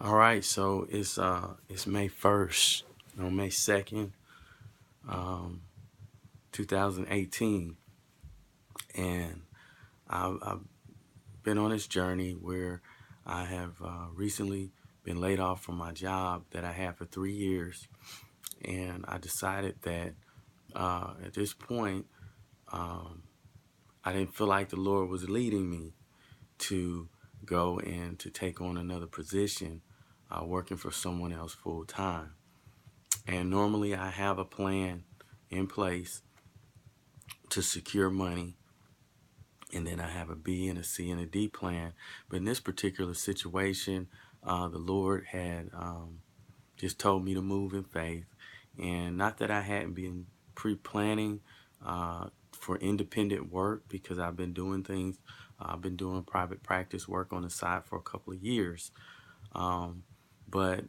All right, so it's May 1st, no, May 2nd, um, 2018, and I've been on this journey where I have recently been laid off from my job that I had for 3 years, and I decided that at this point um, I didn't feel like the Lord was leading me to go and to take on another position, working for someone else full time. And normally I have a plan in place to secure money, and then I have a B and a C and a D plan. But in this particular situation, the Lord had just told me to move in faith. And not that I hadn't been pre-planning for independent work, because I've been doing things. I've been doing private practice work on the side for a couple of years. Um, but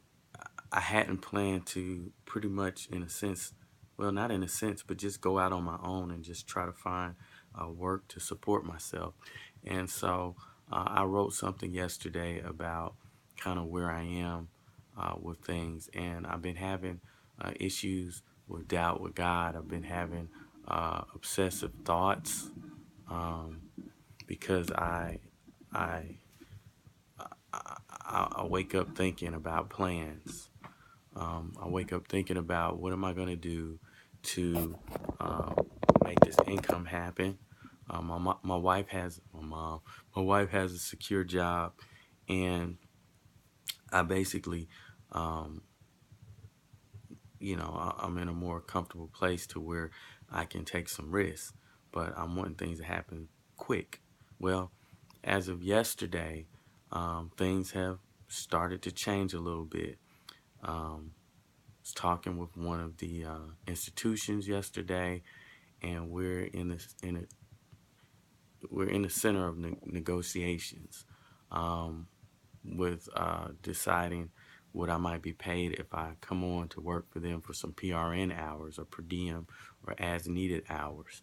I hadn't planned to pretty much, in a sense, well, not in a sense, but just go out on my own and just try to find work to support myself. And so I wrote something yesterday about kind of where I am with things. And I've been having issues with doubt with God. I've been having obsessive thoughts um, because I, I wake up thinking about plans. I wake up thinking about what am I going to do to uh, make this income happen. My wife has my wife has a secure job, and I basically, um, I'm in a more comfortable place to where I can take some risks. But I'm wanting things to happen quick. Well, as of yesterday, things have started to change a little bit. Um, was talking with one of the institutions yesterday, and we're in the center of negotiations um, with deciding what I might be paid if I come on to work for them for some PRN hours or per diem or as needed hours.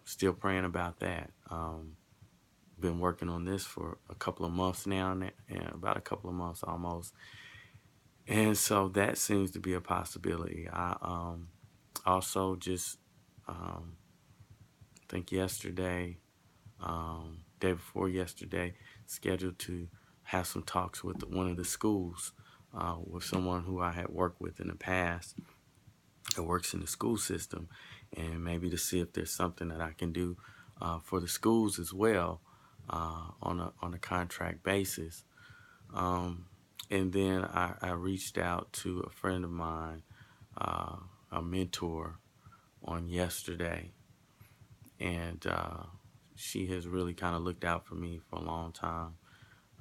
Still praying about that. Been working on this for a couple of months now, and about a couple of months almost. And so that seems to be a possibility. I also just think yesterday, day before yesterday, scheduled to have some talks with one of the schools, with someone who I had worked with in the past that works in the school system, and maybe to see if there's something that I can do for the schools as well, on a contract basis. Um, and then I reached out to a friend of mine, uh, a mentor, on yesterday, and she has really kind of looked out for me for a long time,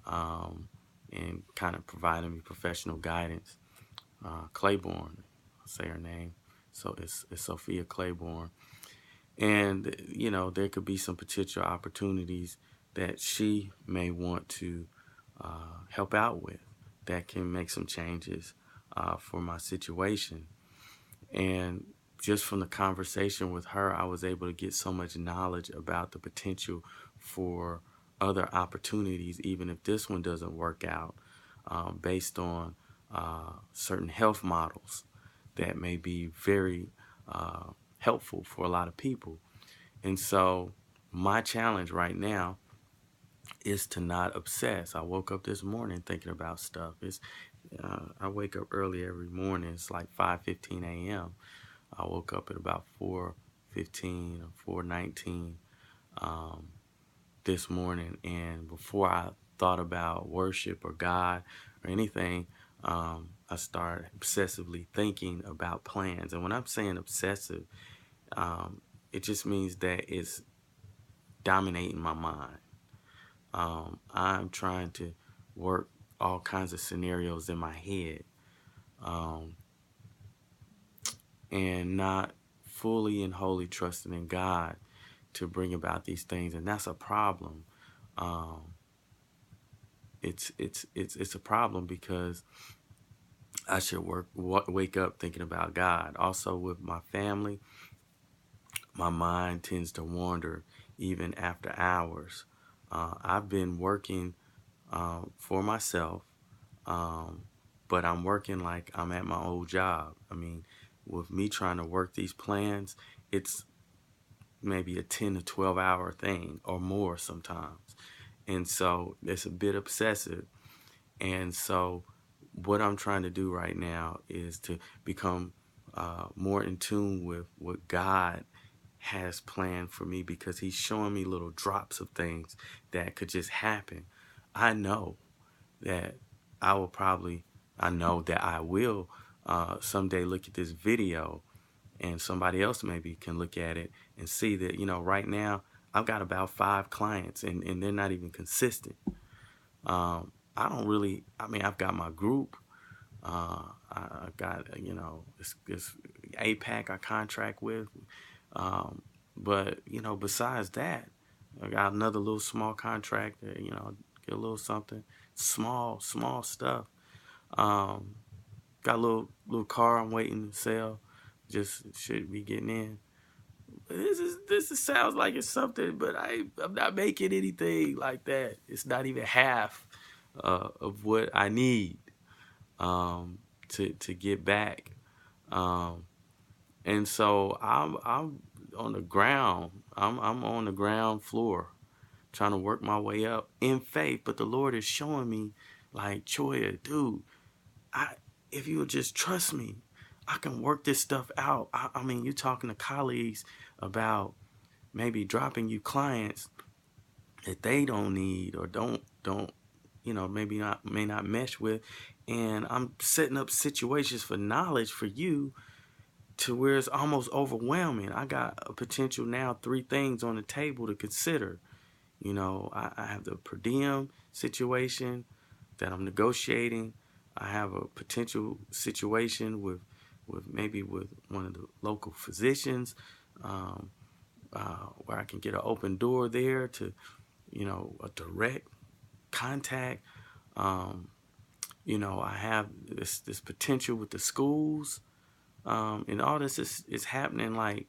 um, and kind of provided me professional guidance. Claiborne, I'll say her name. So it's Sophia Claiborne. And, there could be some potential opportunities that she may want to help out with that can make some changes for my situation. And just from the conversation with her, I was able to get so much knowledge about the potential for other opportunities, even if this one doesn't work out, based on certain health models that may be very helpful for a lot of people. And so, my challenge right now is to not obsess. I woke up this morning thinking about stuff. I wake up early every morning. It's like 5:15 a.m. I woke up at about 4:15 or 4:19 um, this morning, and before I thought about worship or God or anything, I started obsessively thinking about plans. And when I'm saying obsessive, it just means that it's dominating my mind. I'm trying to work all kinds of scenarios in my head, um, and not fully and wholly trusting in God to bring about these things, and that's a problem. Um, it's a problem because I should wake up thinking about God. Also, with my family, my mind tends to wander even after hours. I've been working for myself, Um, but I'm working like I'm at my old job. I mean, with me trying to work these plans, it's maybe a 10 to 12 hour thing or more sometimes. And so it's a bit obsessive. And so what I'm trying to do right now is to become more in tune with what God has planned for me, because he's showing me little drops of things that could just happen. I know that I will probably, I know that I will someday look at this video, and somebody else maybe can look at it and see that, right now I've got about 5 clients, and they're not even consistent. I don't really, I mean, I've got my group. I've got, this APAC I contract with. Um, but, besides that, I got another little small contract that, get a little something, small stuff. Um, got a little car I'm waiting to sell. Just should be getting in. This sounds like it's something, but I'm not making anything like that. It's not even half of what I need to get back. Um, and so I'm on the ground. I'm on the ground floor, trying to work my way up in faith. But the Lord is showing me, like, Choya, dude, I if you would just trust me, I can work this stuff out. I mean, you're talking to colleagues about maybe dropping you clients that they don't need or don't maybe not may not mesh with, and I'm setting up situations for knowledge for you to where it's almost overwhelming. I got a potential now 3 things on the table to consider. I have the per diem situation that I'm negotiating. I have a potential situation with maybe with one of the local physicians, um, where I can get an open door there to, a direct contact. Um, I have this potential with the schools, and all this is happening like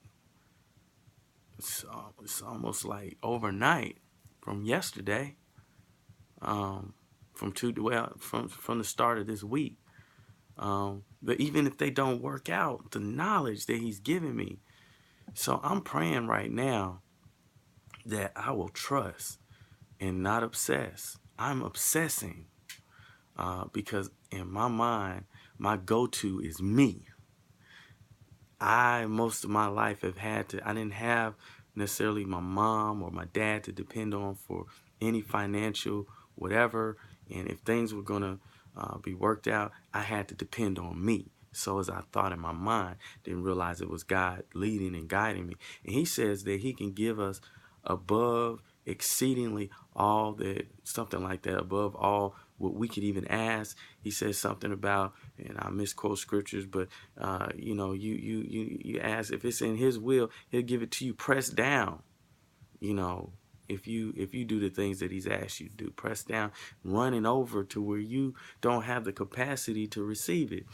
it's almost like overnight from yesterday, um, from the start of this week. But even if they don't work out, the knowledge that he's given me. So I'm praying right now that I will trust and not obsess. I'm obsessing because in my mind, my go-to is me. Most of my life I didn't have necessarily my mom or my dad to depend on for any financial whatever. And if things were going to be worked out, I had to depend on me. So as I thought in my mind, didn't realize it was God leading and guiding me. And he says that he can give us above exceedingly all that, something like that, above all what we could even ask. He says something about, and I misquote scriptures, but you ask if it's in his will, he'll give it to you pressed down. You know, if you do the things that he's asked you to do, pressed down, running over to where you don't have the capacity to receive it.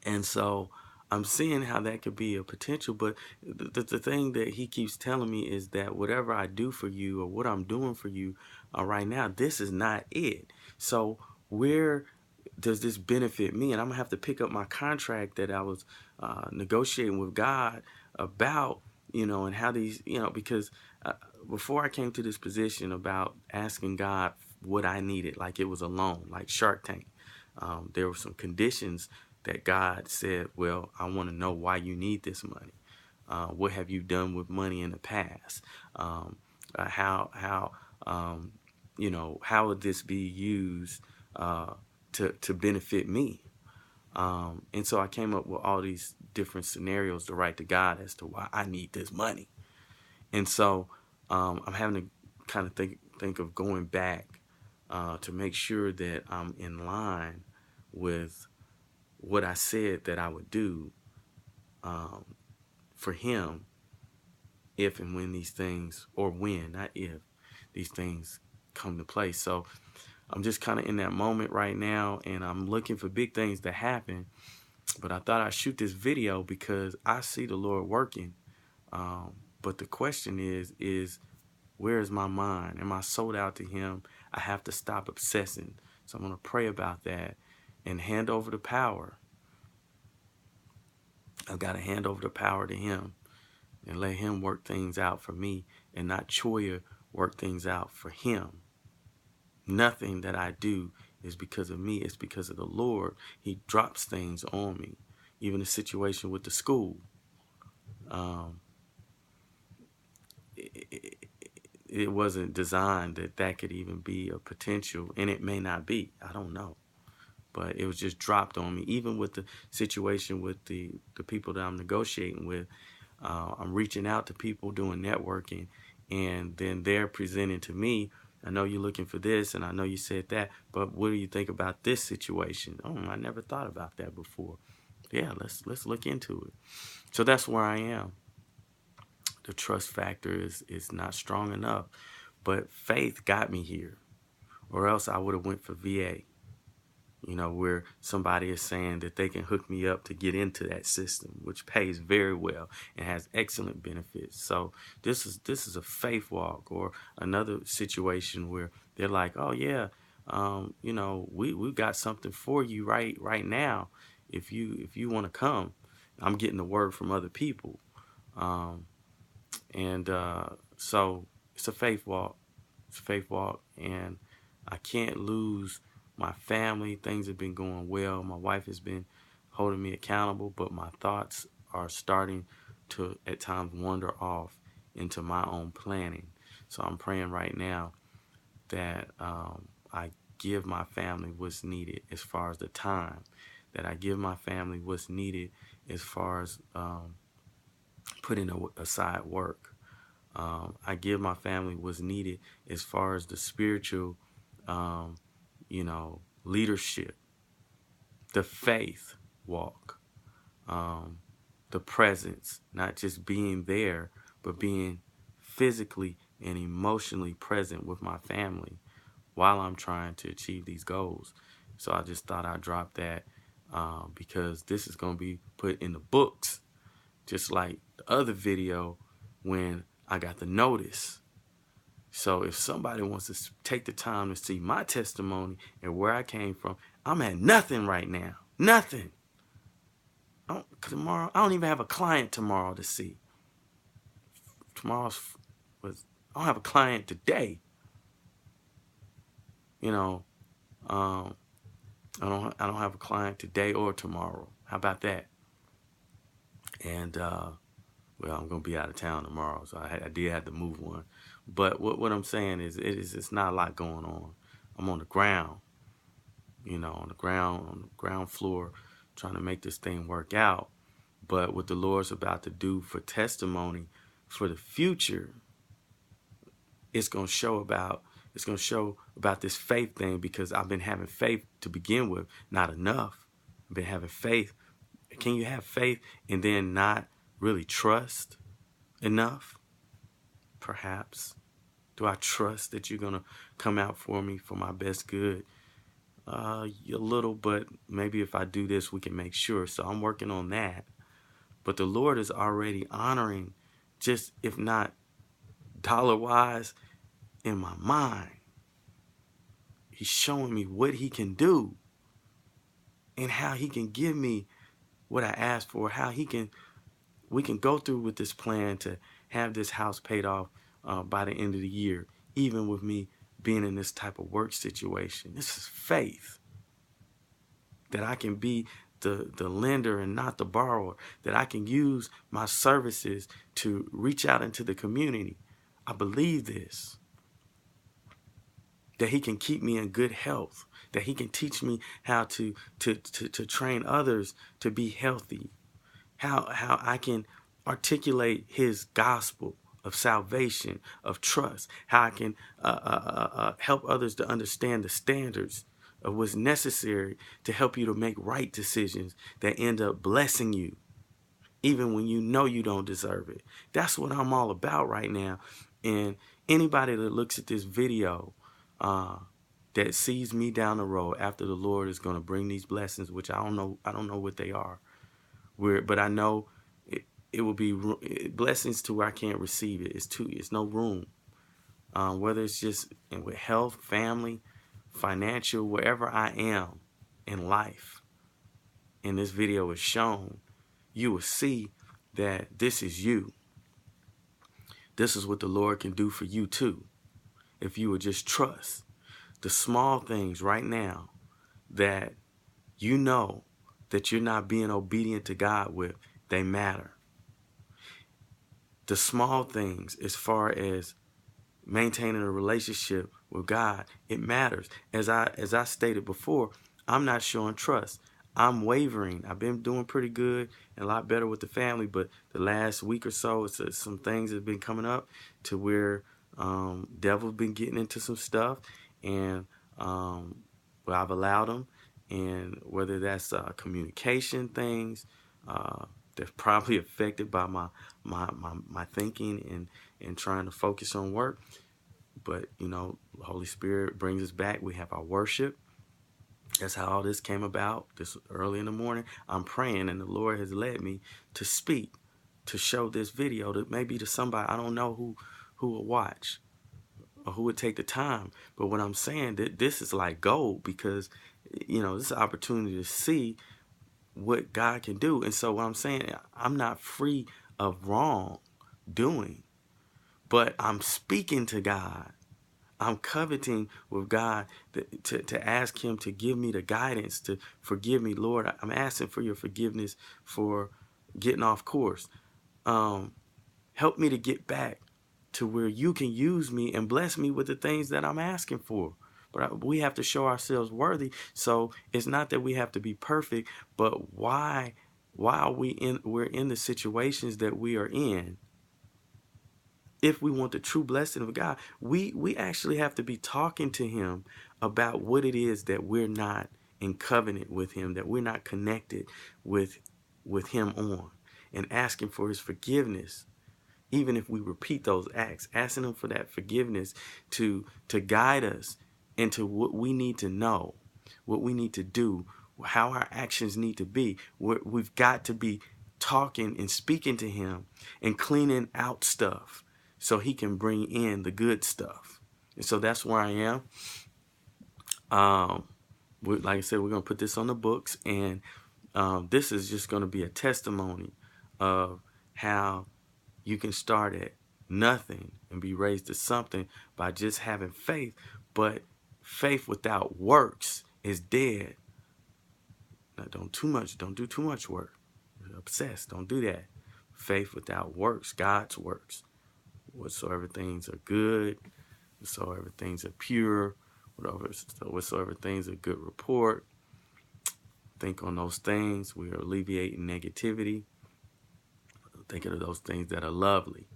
And so I'm seeing how that could be a potential, but the thing that he keeps telling me is that whatever I do for you or what I'm doing for you right now, this is not it. So where does this benefit me? And I'm gonna have to pick up my contract that I was negotiating with God about, and how these, because uh, before I came to this position about asking God what I needed, like it was a loan, like Shark Tank. There were some conditions that God said, well, I want to know why you need this money. What have you done with money in the past? How how would this be used to benefit me? And so I came up with all these different scenarios to write to God as to why I need this money. And so I'm having to kind of think of going back to make sure that I'm in line with what I said that I would do um, for him if and when these things, or when, not if, these things come to play. So I'm just kind of in that moment right now, and I'm looking for big things to happen. But I thought I'd shoot this video because I see the Lord working. But the question is where is my mind? Am I sold out to him? I have to stop obsessing So I'm going to pray about that and hand over the power. I've got to hand over the power to him and let him work things out for me and not Choya work things out for him. Nothing that I do is because of me. It's because of the Lord. He drops things on me. Even the situation with the school. Um, it wasn't designed that could even be a potential, and it may not be. I don't know. But it was just dropped on me. Even with the situation with the people that I'm negotiating with, I'm reaching out to people doing networking, and then they're presenting to me, I know you're looking for this, and I know you said that, but what do you think about this situation? Oh, I never thought about that before. Yeah, let's look into it. So that's where I am. The trust factor is not strong enough, but faith got me here, or else I would have went for VA. Where somebody is saying that they can hook me up to get into that system, which pays very well and has excellent benefits. So this is a faith walk, or another situation where they're like, oh yeah, we've got something for you right now. If you want to come, I'm getting the word from other people, and so it's a faith walk. It's a faith walk, and I can't lose my family. Things have been going well. My wife has been holding me accountable, but my thoughts are starting to at times wander off into my own planning. So I'm praying right now that I give my family what's needed as far as the time, that I give my family what's needed as far as putting aside work. I give my family what's needed as far as the spiritual, um, leadership, the faith walk, um, the presence, not just being there, but being physically and emotionally present with my family while I'm trying to achieve these goals. So I just thought I'd drop that because this is going to be put in the books, just like the other video when I got the notice. So if somebody wants to take the time to see my testimony and where I came from, I'm at nothing right now. Nothing. Tomorrow, I don't even have a client tomorrow to see. I don't have a client today. I don't have a client today or tomorrow. How about that? And I'm gonna be out of town tomorrow, so I did have to move one. But what I'm saying is, it's not a lot going on. I'm on the ground, on the ground floor, trying to make this thing work out. But what the Lord's about to do for testimony for the future, it's gonna show about this faith thing, because I've been having faith to begin with, not enough. I've been having faith. Can you have faith and then not really trust enough? Perhaps. Do I trust that you're gonna come out for me for my best good? A little, but maybe if I do this, we can make sure. So I'm working on that. But the Lord is already honoring, just if not dollar-wise, in my mind. He's showing me what he can do and how he can give me what I asked for, how we can go through with this plan to have this house paid off by the end of the year, even with me being in this type of work situation. This is faith. That I can be the lender and not the borrower. That I can use my services to reach out into the community. I believe this. That he can keep me in good health. That he can teach me how to train others to be healthy. How I can articulate his gospel of salvation, of trust. How I can help others to understand the standards of what's necessary to help you to make right decisions that end up blessing you, even when you know you don't deserve it. That's what I'm all about right now. And anybody that looks at this video that sees me down the road after the Lord is going to bring these blessings, which I don't know what they are. But I know it will be blessings to where I can't receive it. It's no room. Whether it's just with health, family, financial, wherever I am in life, and this video is shown, you will see that this is you. This is what the Lord can do for you too, if you would just trust. The small things right now that you know that you're not being obedient to God with, they matter. The small things as far as maintaining a relationship with God, it matters. As I stated before, I'm not showing trust. I'm wavering. I've been doing pretty good and a lot better with the family, but the last week or so, some things have been coming up to where devil's been getting into some stuff, and well, I've allowed them, and whether that's communication things, they're probably affected by my thinking and trying to focus on work. But, you know, the Holy Spirit brings us back. We have our worship. That's how all this came about. This early in the morning, I'm praying, and the Lord has led me to speak, to show this video to maybe to somebody I don't know who will watch or who would take the time. But what I'm saying, that this is like gold, because, you know, this is an opportunity to see what God can do. And so what I'm saying, I'm not free of wrong doing, but I'm speaking to God. I'm coveting with God to ask him to give me the guidance, to forgive me. Lord, I'm asking for your forgiveness for getting off course. Help me to get back to where you can use me and bless me with the things that I'm asking for. But we have to show ourselves worthy. So it's not that we have to be perfect, but why are we're in the situations that we are in? If we want the true blessing of God, we actually have to be talking to him about what it is that we're not in covenant with him, that we're not connected with him on, and asking for his forgiveness. Even if we repeat those acts, asking him for that forgiveness to guide us into what we need to know, what we need to do, how our actions need to be. We've got to be talking and speaking to him and cleaning out stuff so he can bring in the good stuff. And so that's where I am. Like I said, we're going to put this on the books, and this is just going to be a testimony of how you can start at nothing and be raised to something by just having faith. But faith without works is dead. Now, don't do too much work. You're obsessed. Don't do that. Faith without works, God's works. Whatsoever things are good, whatsoever things are pure, whatsoever things are good report. Think on those things. We are alleviating negativity. Thinking of those things that are lovely.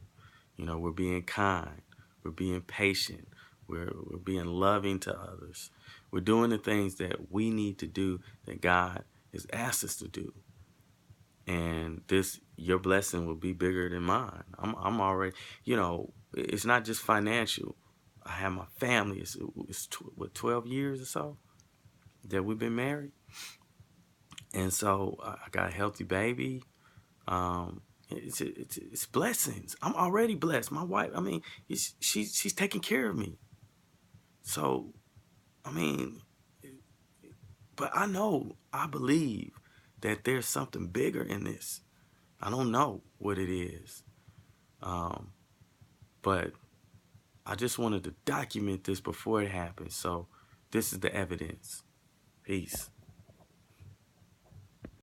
You know, we're being kind. We're being patient. We're being loving to others. We're doing the things that we need to do, that God has asked us to do. And your blessing will be bigger than mine. I'm already, you know, it's not just financial. I have my family. It's 12 years or so that we've been married. And so I got a healthy baby. It's blessings. I'm already blessed. My wife, I mean, she's taking care of me. So, I mean, but I believe that there's something bigger in this. I don't know what it is. But I just wanted to document this before it happens. So this is the evidence. Peace.